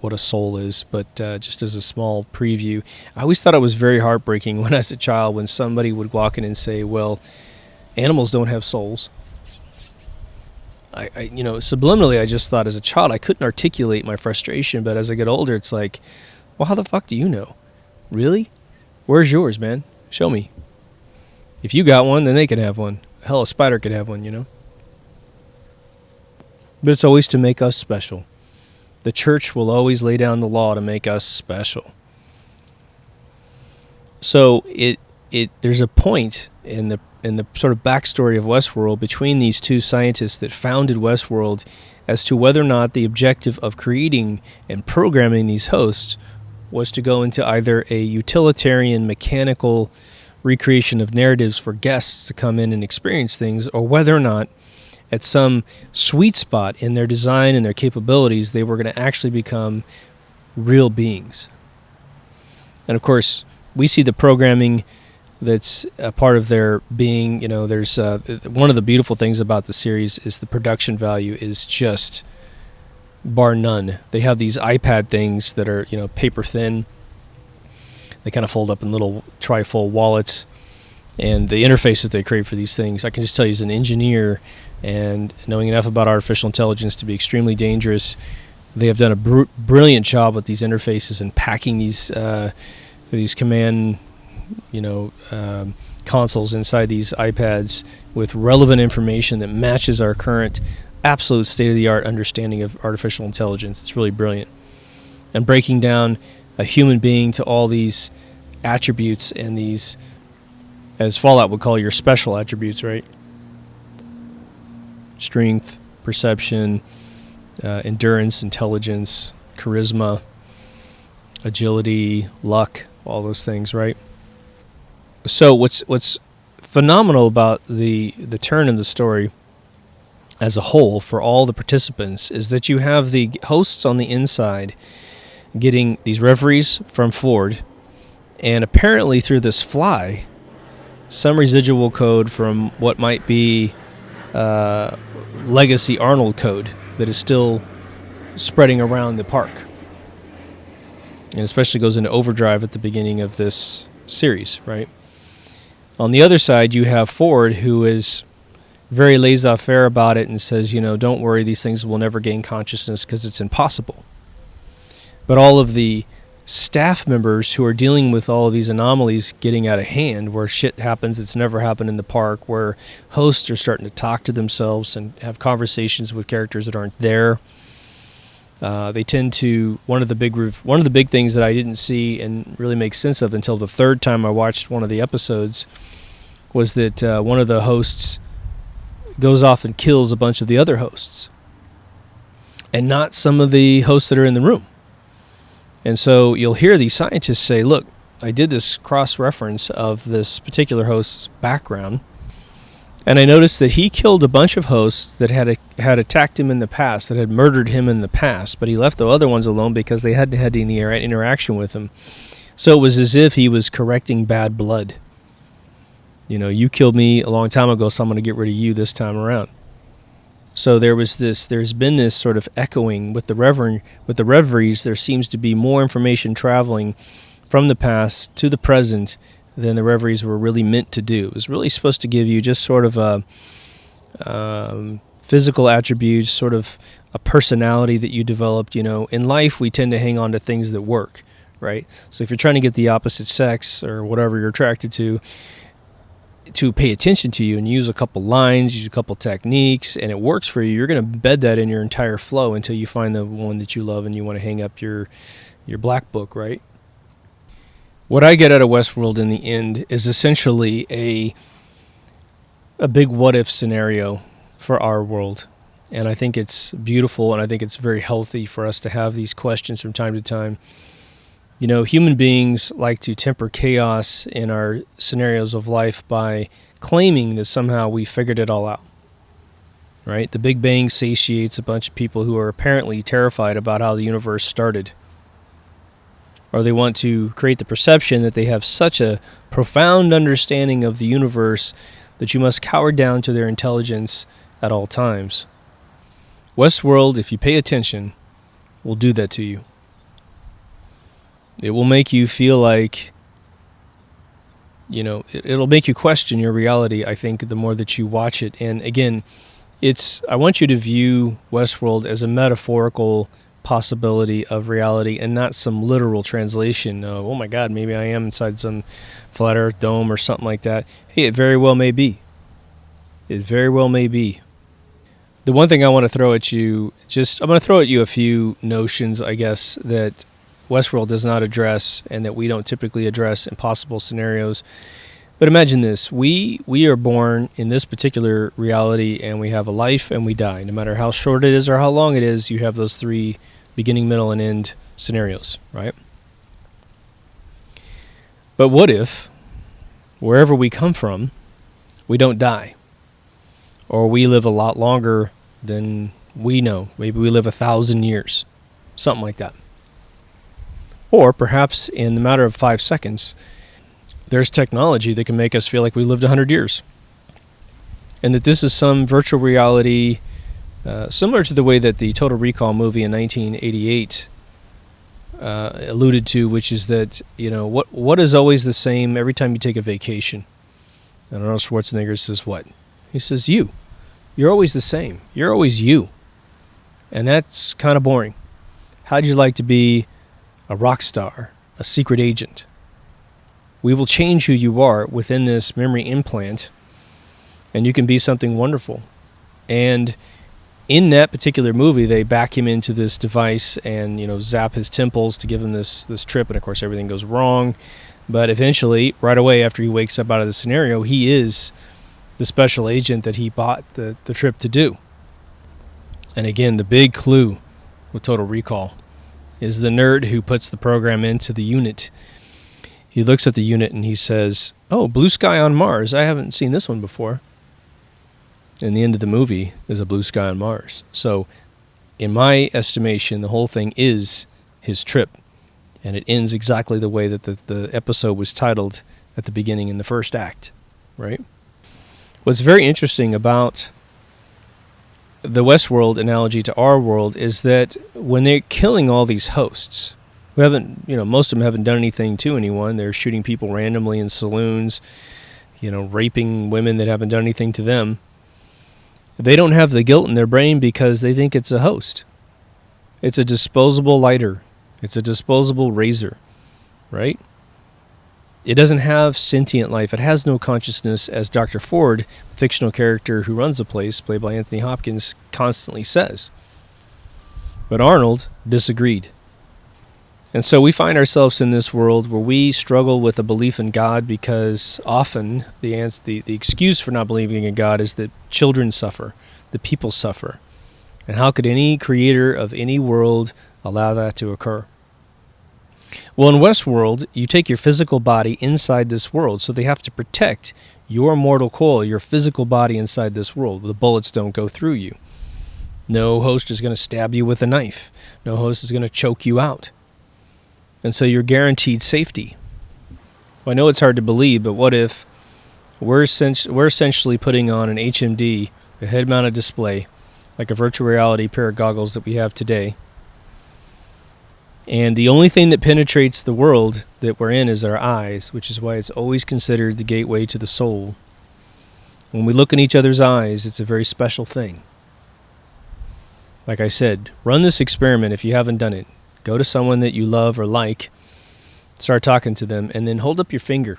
Speaker 1: what a soul is, but just as a small preview, I always thought it was very heartbreaking when I was a child when somebody would walk in and say, well, animals don't have souls. I subliminally, I just thought as a child I couldn't articulate my frustration, but as I get older, it's like, well, how the fuck do you know? Really? Where's yours, man? Show me. If you got one, then they could have one. Hell, a spider could have one, you know? But it's always to make us special. The church will always lay down the law to make us special. So there's a point in the sort of backstory of Westworld between these two scientists that founded Westworld as to whether or not the objective of creating and programming these hosts was to go into either a utilitarian mechanical recreation of narratives for guests to come in and experience things, or whether or not at some sweet spot in their design and their capabilities, they were going to actually become real beings. And of course, we see the programming that's a part of their being. You know, there's one of the beautiful things about the series is the production value is just bar none. They have these iPad things that are, paper thin. They kind of fold up in little trifold wallets. And the interfaces they create for these things, I can just tell you as an engineer and knowing enough about artificial intelligence to be extremely dangerous, they have done a brilliant job with these interfaces and packing these command, consoles inside these iPads with relevant information that matches our current absolute state-of-the-art understanding of artificial intelligence. It's really brilliant. And breaking down a human being to all these attributes and these, as Fallout would call your special attributes, right? Strength, perception, endurance, intelligence, charisma, agility, luck, all those things, right? So what's phenomenal about the turn in the story as a whole for all the participants is that you have the hosts on the inside getting these referees from Ford, and apparently through this fly, some residual code from what might be legacy Arnold code that is still spreading around the park. And especially goes into overdrive at the beginning of this series, right? On the other side, you have Ford, who is very laissez-faire about it and says, don't worry, these things will never gain consciousness because it's impossible. But all of the staff members who are dealing with all of these anomalies getting out of hand, where shit happens that's never happened in the park, where hosts are starting to talk to themselves and have conversations with characters that aren't there. They tend to one of the big things that I didn't see and really make sense of until the third time I watched one of the episodes was that one of the hosts goes off and kills a bunch of the other hosts, and not some of the hosts that are in the room. And so you'll hear these scientists say, look, I did this cross-reference of this particular host's background, and I noticed that he killed a bunch of hosts that had attacked him in the past, that had murdered him in the past, but he left the other ones alone because they hadn't had any interaction with him. So it was as if he was correcting bad blood. You killed me a long time ago, so I'm going to get rid of you this time around. So there's been this sort of echoing with the reveries. There seems to be more information traveling from the past to the present than the reveries were really meant to do. It was really supposed to give you just sort of a physical attributes, sort of a personality that you developed. In life, we tend to hang on to things that work, right? So if you're trying to get the opposite sex or whatever you're attracted to, to pay attention to you and use a couple lines, use a couple techniques, and it works for you, you're going to embed that in your entire flow until you find the one that you love and you want to hang up your black book, right? What I get out of Westworld in the end is essentially a big what-if scenario for our world. And I think it's beautiful, and I think it's very healthy for us to have these questions from time to time. You know, human beings like to temper chaos in our scenarios of life by claiming that somehow we figured it all out, right? The Big Bang satiates a bunch of people who are apparently terrified about how the universe started. Or they want to create the perception that they have such a profound understanding of the universe that you must cower down to their intelligence at all times. Westworld, if you pay attention, will do that to you. It will make you feel like, you know, it'll make you question your reality, I think, the more that you watch it. And again, I want you to view Westworld as a metaphorical possibility of reality and not some literal translation of, oh my God, maybe I am inside some flat earth dome or something like that. Hey, it very well may be. It very well may be. The one thing I want to throw at you, I'm going to throw at you a few notions, I guess, that Westworld does not address and that we don't typically address in possible scenarios. But imagine this. We are born in this particular reality, and we have a life and we die. No matter how short it is or how long it is, you have those three beginning, middle, and end scenarios, right? But what if, wherever we come from, we don't die? Or we live a lot longer than we know. Maybe we live 1,000 years. Something like that. Or perhaps in the matter of 5 seconds, there's technology that can make us feel like we lived 100 years. And that this is some virtual reality similar to the way that the Total Recall movie in 1988 alluded to, which is that, you know, what is always the same every time you take a vacation? And Arnold Schwarzenegger says what? He says you. You're always the same. You're always you. And that's kind of boring. How'd you like to be a rock star, a secret agent? We will change who you are within this memory implant, and you can be something wonderful. And in that particular movie, they back him into this device and, you know, zap his temples to give him this trip, and of course everything goes wrong. But eventually, right away after he wakes up out of the scenario, he is the special agent that he bought the trip to do. And again, the big clue with Total Recall is the nerd who puts the program into the unit. He looks at the unit and he says, oh, blue sky on Mars. I haven't seen this one before. And the end of the movie is a blue sky on Mars. So in my estimation, the whole thing is his trip. And it ends exactly the way that the episode was titled at the beginning in the first act, right? What's very interesting about the Westworld analogy to our world is that when they're killing all these hosts, who haven't, you know, most of them haven't done anything to anyone. They're shooting people randomly in saloons, you know, raping women that haven't done anything to them. They don't have the guilt in their brain because they think it's a host. It's a disposable lighter. It's a disposable razor, right? It doesn't have sentient life. It has no consciousness, as Dr. Ford, the fictional character who runs the place, played by Anthony Hopkins, constantly says. But Arnold disagreed. And so we find ourselves in this world where we struggle with a belief in God because often the excuse for not believing in God is that children suffer, the people suffer. And how could any creator of any world allow that to occur? Well, in Westworld, you take your physical body inside this world, so they have to protect your mortal coil, your physical body inside this world. The bullets don't go through you. No host is going to stab you with a knife. No host is going to choke you out. And so you're guaranteed safety. Well, I know it's hard to believe, but what if we're essentially putting on an HMD, a head-mounted display, like a virtual reality pair of goggles that we have today, and the only thing that penetrates the world that we're in is our eyes, which is why it's always considered the gateway to the soul. When we look in each other's eyes, it's a very special thing. Like I said, run this experiment if you haven't done it. Go to someone that you love or like, start talking to them, and then hold up your finger.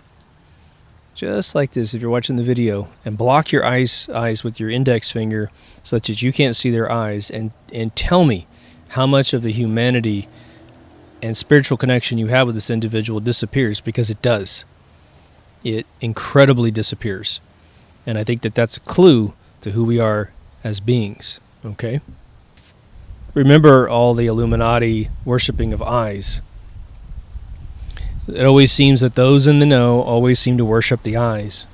Speaker 1: just like this if you're watching the video, and block your eyes with your index finger such that you can't see their eyes, and tell me how much of the humanity and spiritual connection you have with this individual disappears, because it does. It incredibly disappears. And I think that that's a clue to who we are as beings, okay? Remember all the Illuminati worshipping of eyes. It always seems that those in the know always seem to worship the eyes.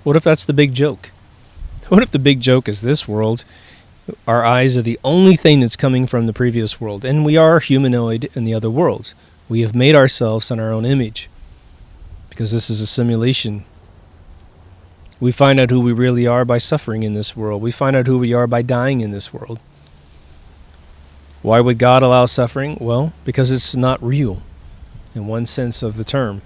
Speaker 1: What if that's the big joke? What if the big joke is this world? Our eyes are the only thing that's coming from the previous world, and we are humanoid in the other worlds. We have made ourselves in our own image, because this is a simulation. We find out who we really are by suffering in this world. We find out who we are by dying in this world. Why would God allow suffering? Well, because it's not real, in one sense of the term.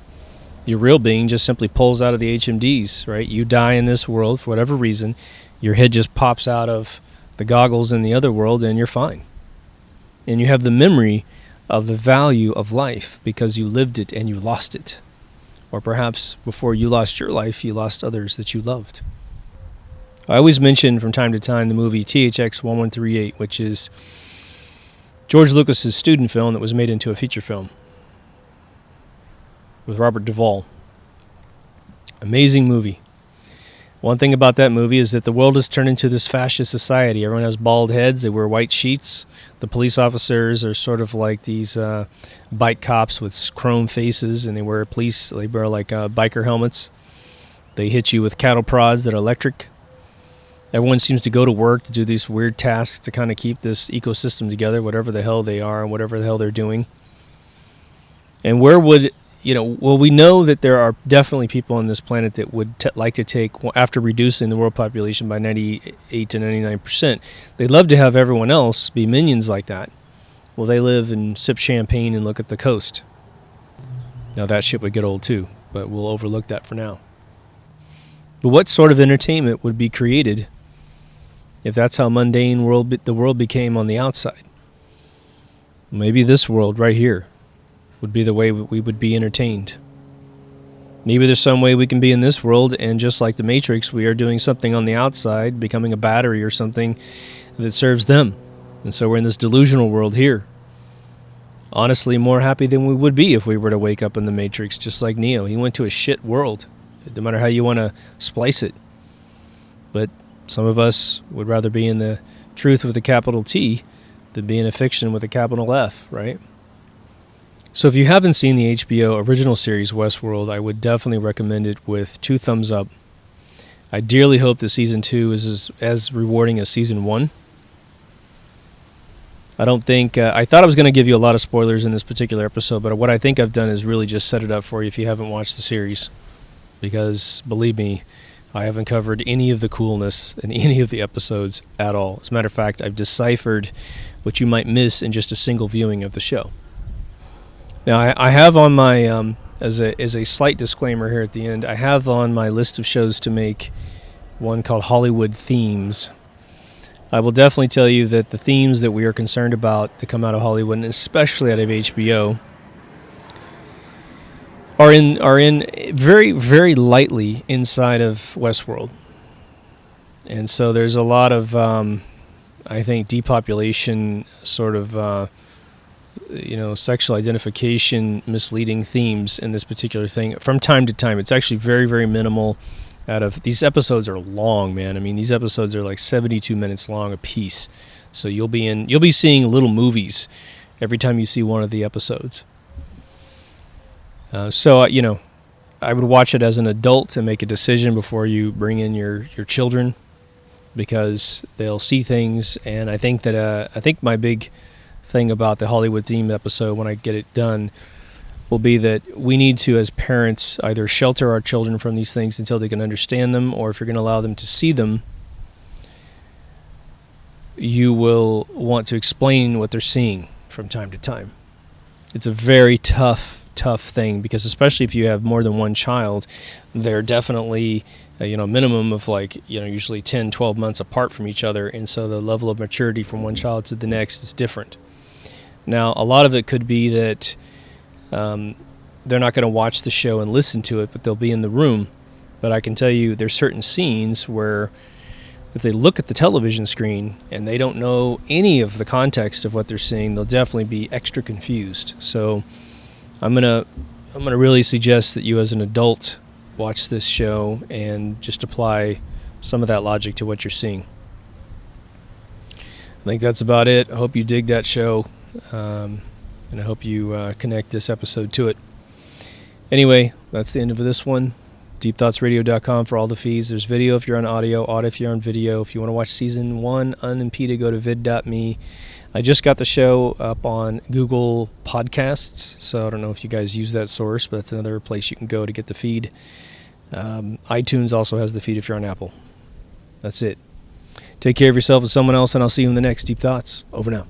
Speaker 1: Your real being just simply pulls out of the HMDs, right? You die in this world for whatever reason. Your head just pops out of the goggles in the other world, and you're fine. And you have the memory of the value of life because you lived it and you lost it. Or perhaps before you lost your life, you lost others that you loved. I always mention from time to time the movie THX 1138, which is George Lucas's student film that was made into a feature film with Robert Duvall. Amazing movie. One thing about that movie is that the world has turned into this fascist society. Everyone has bald heads. They wear white sheets. The police officers are sort of like these bike cops with chrome faces, and they wear like biker helmets. They hit you with cattle prods that are electric. Everyone seems to go to work to do these weird tasks to kind of keep this ecosystem together, whatever the hell they are and whatever the hell they're doing. And where would... well, we know that there are definitely people on this planet that would like to take, after reducing the world population by 98 to 99%, they'd love to have everyone else be minions like that. Well, they live and sip champagne and look at the coast. Now, that shit would get old too, but we'll overlook that for now. But what sort of entertainment would be created if that's how mundane the world became on the outside? Maybe this world right here would be the way we would be entertained. Maybe there's some way we can be in this world, and just like the Matrix, we are doing something on the outside, becoming a battery or something that serves them. And so we're in this delusional world here. Honestly, more happy than we would be if we were to wake up in the Matrix, just like Neo. He went to a shit world, no matter how you want to splice it. But some of us would rather be in the truth with a capital T than be in a fiction with a capital F, right? So if you haven't seen the HBO original series Westworld, I would definitely recommend it with 2 thumbs up. I dearly hope that Season 2 is as rewarding as Season 1. I thought I was going to give you a lot of spoilers in this particular episode, but what I think I've done is really just set it up for you if you haven't watched the series. Because, believe me, I haven't covered any of the coolness in any of the episodes at all. As a matter of fact, I've deciphered what you might miss in just a single viewing of the show. Now, I have on my, as a slight disclaimer here at the end, I have on my list of shows to make one called Hollywood Themes. I will definitely tell you that the themes that we are concerned about that come out of Hollywood, and especially out of HBO, are in very, very lightly inside of Westworld. And so there's a lot of, I think, depopulation sort of... sexual identification, misleading themes in this particular thing from time to time. It's actually very, very minimal. These episodes are long, man. I mean, these episodes are like 72 minutes long a piece. So you'll be seeing little movies every time you see one of the episodes. I would watch it as an adult and make a decision before you bring in your children, because they'll see things. And I think my big thing about the Hollywood themed episode, when I get it done, will be that we need to, as parents, either shelter our children from these things until they can understand them, or if you're going to allow them to see them, you will want to explain what they're seeing from time to time. It's a very tough thing, because especially if you have more than one child, they're definitely minimum of usually 10, 12 months apart from each other, and so the level of maturity from one child to the next is different. Now, a lot of it could be that they're not going to watch the show and listen to it, but they'll be in the room, But I can tell you there's certain scenes where if they look at the television screen and they don't know any of the context of what they're seeing, they'll definitely be extra confused. So I'm gonna really suggest that you as an adult watch this show and just apply some of that logic to what you're seeing. I think that's about it. I hope you dig that show, and I hope you connect this episode to it. Anyway, that's the end of this one. DeepThoughtsRadio.com for all the feeds. There's video if you're on audio if you're on video. If you want to watch Season 1 unimpeded, go to vid.me. I just got the show up on Google Podcasts, so I don't know if you guys use that source, but that's another place you can go to get the feed. iTunes also has the feed if you're on Apple. That's it. Take care of yourself and someone else, and I'll see you in the next Deep Thoughts. Over now.